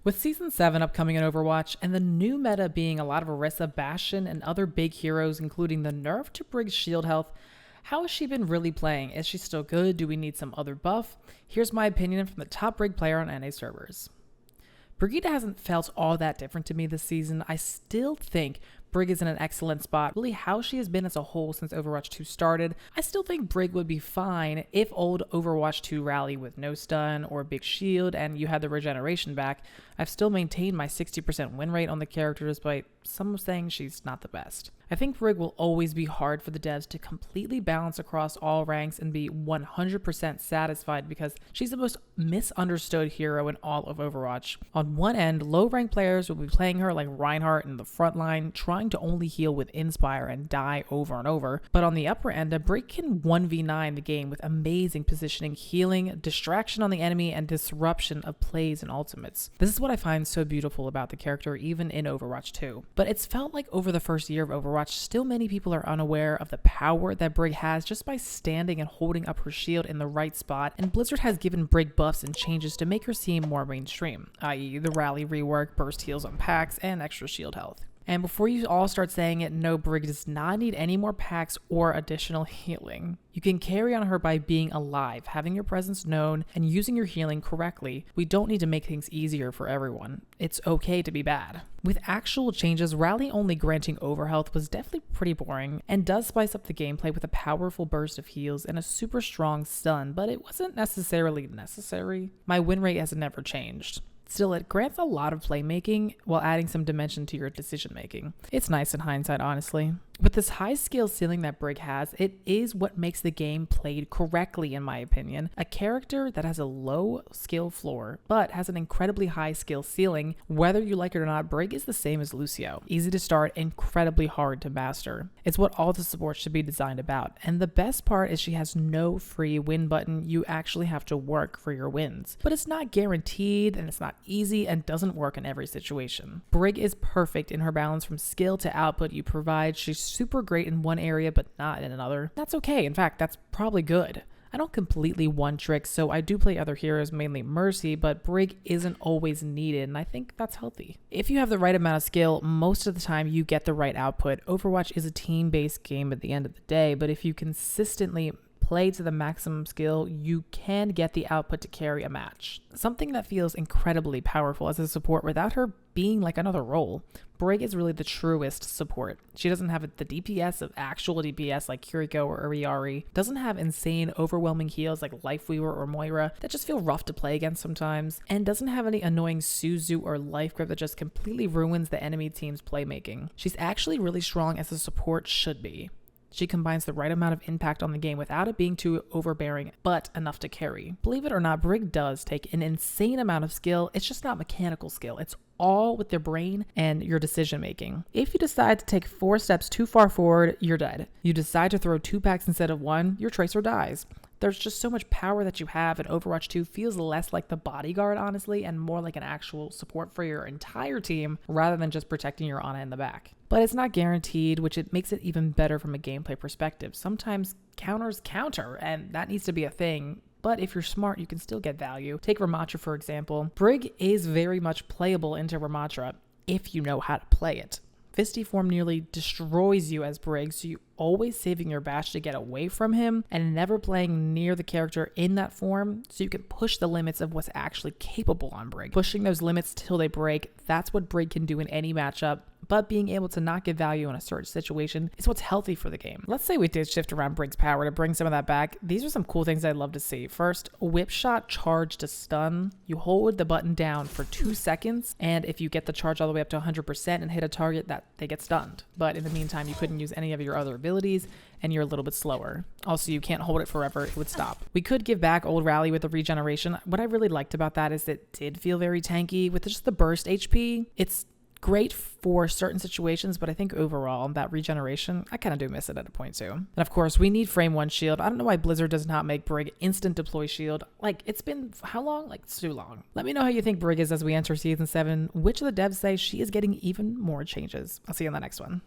With Season 7 upcoming in Overwatch, and the new meta being a lot of Orisa, Bastion, and other big heroes, including the nerf to Brig's shield health, how has she been really playing? Is she still good? Do we need some other buff? Here's my opinion from the top Brig player on NA servers. Brigitte hasn't felt all that different to me this season. I still think Brig is in an excellent spot. Really, how she has been as a whole since Overwatch 2 started, I still think Brig would be fine if old Overwatch 2 rally with no stun or big shield and you had the regeneration back. I've still maintained my 60% win rate on the character despite some saying she's not the best. I think Brig will always be hard for the devs to completely balance across all ranks and be 100% satisfied because she's the most misunderstood hero in all of Overwatch. On one end, low-ranked players will be playing her like Reinhardt in the front line, trying to only heal with Inspire and die over and over. But on the upper end, a Brig can 1v9 the game with amazing positioning, healing, distraction on the enemy, and disruption of plays and ultimates. This is what I find so beautiful about the character even in Overwatch 2. But it's felt like over the first year of Overwatch, still many people are unaware of the power that Brig has just by standing and holding up her shield in the right spot, and Blizzard has given Brig buffs and changes to make her seem more mainstream, i.e. the rally rework, burst heals on packs, and extra shield health. And before you all start saying it, no, Brig does not need any more packs or additional healing. You can carry on her by being alive, having your presence known, and using your healing correctly. We don't need to make things easier for everyone. It's okay to be bad. With actual changes, rally only granting overhealth was definitely pretty boring, and does spice up the gameplay with a powerful burst of heals and a super strong stun, but it wasn't necessarily necessary. My win rate has never changed. Still, it grants a lot of playmaking while adding some dimension to your decision making. It's nice in hindsight, honestly. With this high skill ceiling that Brig has, it is what makes the game played correctly in my opinion. A character that has a low skill floor, but has an incredibly high skill ceiling. Whether you like it or not, Brig is the same as Lucio. Easy to start, incredibly hard to master. It's what all the support should be designed about. And the best part is she has no free win button. You actually have to work for your wins. But it's not guaranteed, and it's not easy, and doesn't work in every situation. Brig is perfect in her balance from skill to output you provide. She's super great in one area but not in another. That's okay. In fact, that's probably good. I don't completely one trick, so I do play other heroes, mainly Mercy, but Brig isn't always needed, and I think that's healthy. If you have the right amount of skill, most of the time you get the right output. Overwatch is a team-based game at the end of the day, but if you consistently play to the maximum skill, you can get the output to carry a match. Something that feels incredibly powerful as a support without her being like another role. Brig is really the truest support. She doesn't have the DPS of actual DPS like Kiriko or Uriari, doesn't have insane overwhelming heals like Lifeweaver or Moira that just feel rough to play against sometimes, and doesn't have any annoying Suzu or Life Grip that just completely ruins the enemy team's playmaking. She's actually really strong as a support should be. She combines the right amount of impact on the game without it being too overbearing, but enough to carry. Believe it or not, Brig does take an insane amount of skill. It's just not mechanical skill. It's all with their brain and your decision making. If you decide to take 4 steps too far forward, you're dead. You decide to throw 2 packs instead of 1, your Tracer dies. There's just so much power that you have, and Overwatch 2 feels less like the bodyguard, honestly, and more like an actual support for your entire team rather than just protecting your Ana in the back. But it's not guaranteed, which it makes it even better from a gameplay perspective. Sometimes counters counter, and that needs to be a thing. But if you're smart, you can still get value. Take Ramattra, for example. Brig is very much playable into Ramattra if you know how to play it. Fisty form nearly destroys you as Brig, so you always saving your bash to get away from him and never playing near the character in that form so you can push the limits of what's actually capable on Brig. Pushing those limits till they break, that's what Brig can do in any matchup, but being able to not get value in a certain situation is what's healthy for the game. Let's say we did shift around Brig's power to bring some of that back. These are some cool things I'd love to see. First, whip shot charge to stun. You hold the button down for 2 seconds, and if you get the charge all the way up to 100% and hit a target, that they get stunned. But in the meantime, you couldn't use any of your other abilities, and you're a little bit slower. Also, you can't hold it forever, it would stop. We could give back old rally with the regeneration. What I really liked about that is it did feel very tanky with just the burst HP. It's great for certain situations, but I think overall that regeneration, I kind of do miss it at a point too. And of course, we need frame 1 shield. I don't know why Blizzard does not make Brig instant deploy shield. Like, it's been how long? Like, it's too long. Let me know how you think Brig is as we enter season 7. Which of the devs say she is getting even more changes? I'll see you in the next one.